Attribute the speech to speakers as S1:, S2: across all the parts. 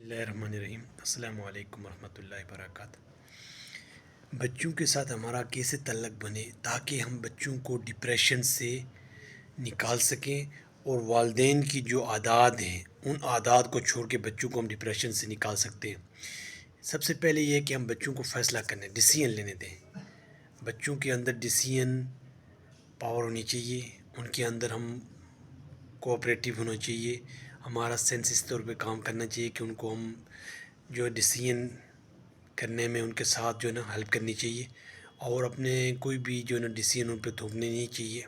S1: اللہ الرحمن الرحیم۔ السلام علیکم ورحمۃ اللہ وبرکاتہ۔ بچوں کے ساتھ ہمارا کیسے تعلق بنے تاکہ ہم بچوں کو ڈپریشن سے نکال سکیں، اور والدین کی جو عادات ہیں ان عادات کو چھوڑ کے بچوں کو ہم ڈپریشن سے نکال سکتے ہیں۔ سب سے پہلے یہ ہے کہ ہم بچوں کو فیصلہ کرنے ڈیسیژن لینے دیں۔ بچوں کے اندر ڈیسیژن پاور ہونی چاہیے، ان کے اندر ہم کوآپریٹیو ہونا چاہیے، ہمارا سینس اس طور پہ کام کرنا چاہیے کہ ان کو ہم جو ڈیسیژن کرنے میں ان کے ساتھ جو ہے نا ہیلپ کرنی چاہیے، اور اپنے کوئی بھی جو ہے نا ڈیسیژن ان پہ تھوپنے نہیں چاہیے۔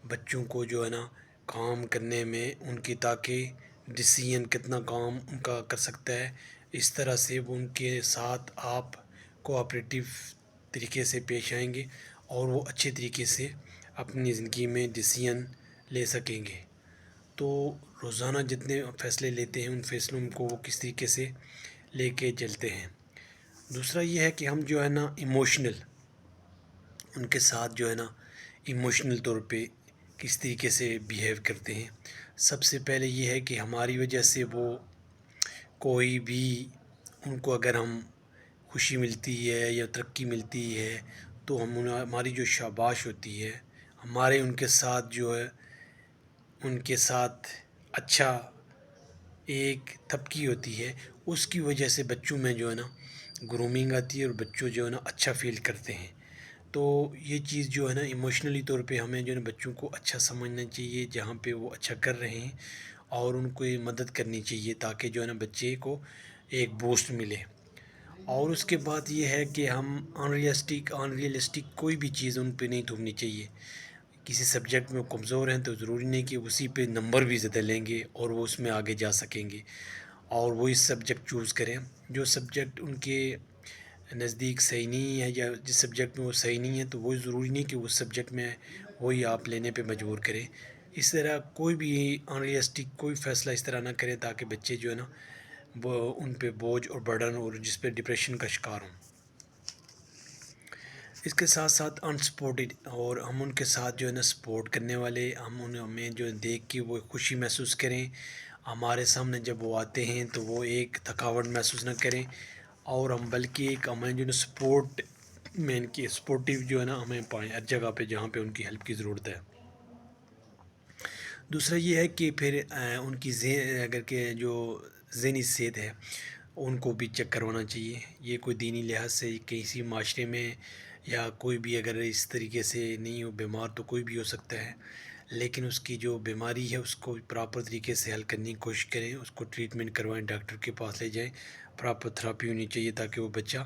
S1: بچوں کو جو ہے نا کام کرنے میں ان کی تاکہ ڈیسیژن کتنا کام ان کا کر سکتا ہے، اس طرح سے وہ ان کے ساتھ آپ کوآپریٹیو طریقے سے پیش آئیں گے اور وہ اچھے طریقے سے اپنی زندگی میں ڈیسیژن لے سکیں گے۔ تو روزانہ جتنے فیصلے لیتے ہیں ان فیصلوں کو وہ کس طریقے سے لے کے چلتے ہیں۔ دوسرا یہ ہے کہ ہم جو ہے نا ایموشنل ان کے ساتھ جو ہے نا ایموشنل طور پہ کس طریقے سے بیہیو کرتے ہیں۔ سب سے پہلے یہ ہے کہ ہماری وجہ سے وہ کوئی بھی ان کو اگر ہم خوشی ملتی ہے یا ترقی ملتی ہے تو ہماری جو شاباش ہوتی ہے، ہمارے ان کے ساتھ جو ہے ان کے ساتھ اچھا ایک تھپکی ہوتی ہے، اس کی وجہ سے بچوں میں جو ہے نا گرومنگ آتی ہے اور بچوں جو ہے نا اچھا فیل کرتے ہیں۔ تو یہ چیز جو ہے نا ایموشنلی طور پہ ہمیں جو ہے نا بچوں کو اچھا سمجھنا چاہیے جہاں پہ وہ اچھا کر رہے ہیں، اور ان کو یہ مدد کرنی چاہیے تاکہ جو ہے نا بچے کو ایک بوسٹ ملے۔ اور اس کے بعد یہ ہے کہ ہم انریلسٹک کوئی بھی چیز ان پہ نہیں تھوپنی چاہیے۔ کسی سبجیکٹ میں کمزور ہیں تو ضروری نہیں کہ اسی پہ نمبر بھی زیادہ لیں گے اور وہ اس میں آگے جا سکیں گے، اور وہی سبجیکٹ چوز کریں جو سبجیکٹ ان کے نزدیک صحیح نہیں ہے، یا جس سبجیکٹ میں وہ صحیح نہیں ہے تو وہی ضروری نہیں کہ اس سبجیکٹ میں وہی آپ لینے پہ مجبور کریں۔ اس طرح کوئی بھی انریلسٹک کوئی فیصلہ اس طرح نہ کریں تاکہ بچے جو ہے نا وہ ان پہ بوجھ اور برڈن اور جس پہ ڈپریشن کا شکار ہوں۔ اس کے ساتھ ساتھ انسپورٹڈ، اور ہم ان کے ساتھ جو ہے نا سپورٹ کرنے والے، ہمیں جو دیکھ کے وہ خوشی محسوس کریں، ہمارے سامنے جب وہ آتے ہیں تو وہ ایک تھکاوٹ محسوس نہ کریں، اور ہم بلکہ ایک ہمیں جو ہے نا سپورٹ میں ان کی سپورٹیو جو ہے نا ہمیں پائیں ہر جگہ پہ جہاں پہ ان کی ہیلپ کی ضرورت ہے۔ دوسرا یہ ہے کہ پھر ان کی اگر کہ جو ذہنی صحت ہے ان کو بھی چیک کروانا چاہیے۔ یہ کوئی دینی لحاظ سے کسی معاشرے میں یا کوئی بھی اگر اس طریقے سے نہیں ہو بیمار تو کوئی بھی ہو سکتا ہے، لیکن اس کی جو بیماری ہے اس کو پراپر طریقے سے حل کرنے کی کوشش کریں، اس کو ٹریٹمنٹ کروائیں، ڈاکٹر کے پاس لے جائیں، پراپر تھراپی ہونی چاہیے تاکہ وہ بچہ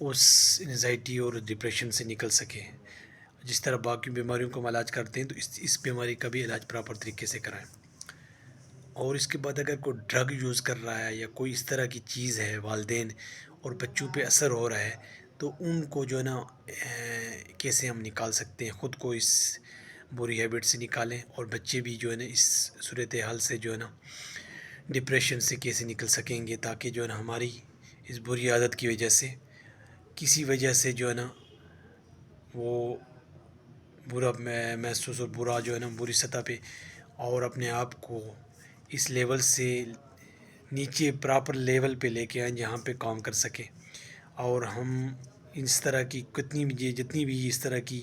S1: اس انزائٹی اور ڈپریشن سے نکل سکے۔ جس طرح باقی بیماریوں کو ہم علاج کرتے ہیں تو اس بیماری کا بھی علاج پراپر طریقے سے کرائیں۔ اور اس کے بعد اگر کوئی ڈرگ یوز کر رہا ہے یا کوئی اس طرح کی چیز ہے والدین اور بچوں پہ اثر ہو رہا ہے تو ان کو جو ہے نا کیسے ہم نکال سکتے ہیں، خود کو اس بری ہیبٹ سے نکالیں، اور بچے بھی جو ہے نا اس صورتحال سے جو ہے نا ڈپریشن سے کیسے نکل سکیں گے، تاکہ جو ہے نا ہماری اس بری عادت کی وجہ سے کسی وجہ سے جو ہے نا وہ برا محسوس اور برا جو ہے نا بری سطح پہ، اور اپنے آپ کو اس لیول سے نیچے پراپر لیول پہ لے کے آئیں جہاں پہ کام کر سکیں، اور ہم اس طرح کی جتنی بھی اس طرح کی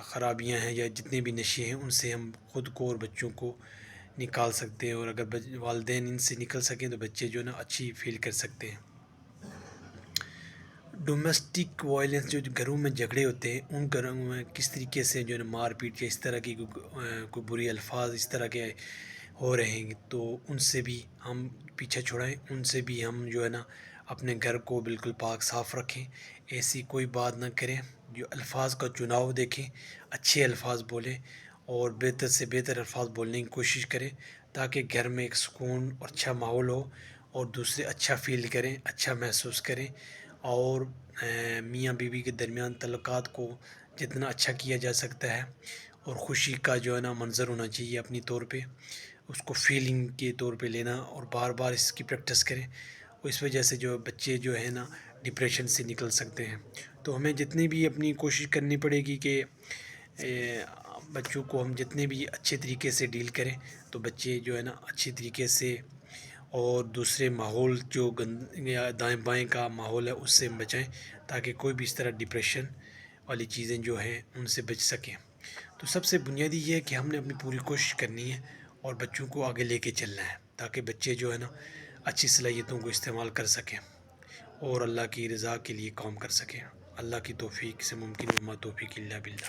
S1: خرابیاں ہیں یا جتنے بھی نشے ہیں ان سے ہم خود کو اور بچوں کو نکال سکتے ہیں، اور اگر والدین ان سے نکل سکیں تو بچے جو ہے نا اچھی فیل کر سکتے ہیں۔ ڈومیسٹک وائلنس جو گھروں میں جھگڑے ہوتے ہیں ان گھروں میں کس طریقے سے جو ہے نا مار پیٹ یا اس طرح کی کوئی بری الفاظ اس طرح کے ہو رہے ہیں تو ان سے بھی ہم پیچھا چھڑائیں، ان سے بھی ہم جو ہے نا اپنے گھر کو بالکل پاک صاف رکھیں، ایسی کوئی بات نہ کریں، جو الفاظ کا چناؤ دیکھیں، اچھے الفاظ بولیں اور بہتر سے بہتر الفاظ بولنے کی کوشش کریں تاکہ گھر میں ایک سکون اور اچھا ماحول ہو، اور دوسرے اچھا فیل کریں، اچھا محسوس کریں، اور میاں بیوی کے درمیان تعلقات کو جتنا اچھا کیا جا سکتا ہے، اور خوشی کا جو ہے نا منظر ہونا چاہیے اپنی طور پہ، اس کو فیلنگ کے طور پہ لینا اور بار بار اس کی پریکٹس کریں، اس وجہ سے جو بچے جو ہے نا ڈپریشن سے نکل سکتے ہیں۔ تو ہمیں جتنی بھی اپنی کوشش کرنی پڑے گی کہ بچوں کو ہم جتنے بھی اچھے طریقے سے ڈیل کریں تو بچے جو ہے نا اچھی طریقے سے اور دوسرے ماحول جو یا دائیں بائیں کا ماحول ہے اس سے بچائیں، تاکہ کوئی بھی اس طرح ڈپریشن والی چیزیں جو ہیں ان سے بچ سکیں۔ تو سب سے بنیادی یہ ہے کہ ہم نے اپنی پوری کوشش کرنی ہے اور بچوں کو آگے لے کے چلنا ہے، تاکہ بچے جو ہے نا اچھی صلاحیتوں کو استعمال کر سکیں اور اللہ کی رضا کے لیے کام کر سکیں۔ اللہ کی توفیق سے ممکن، وما توفیق الا باللہ۔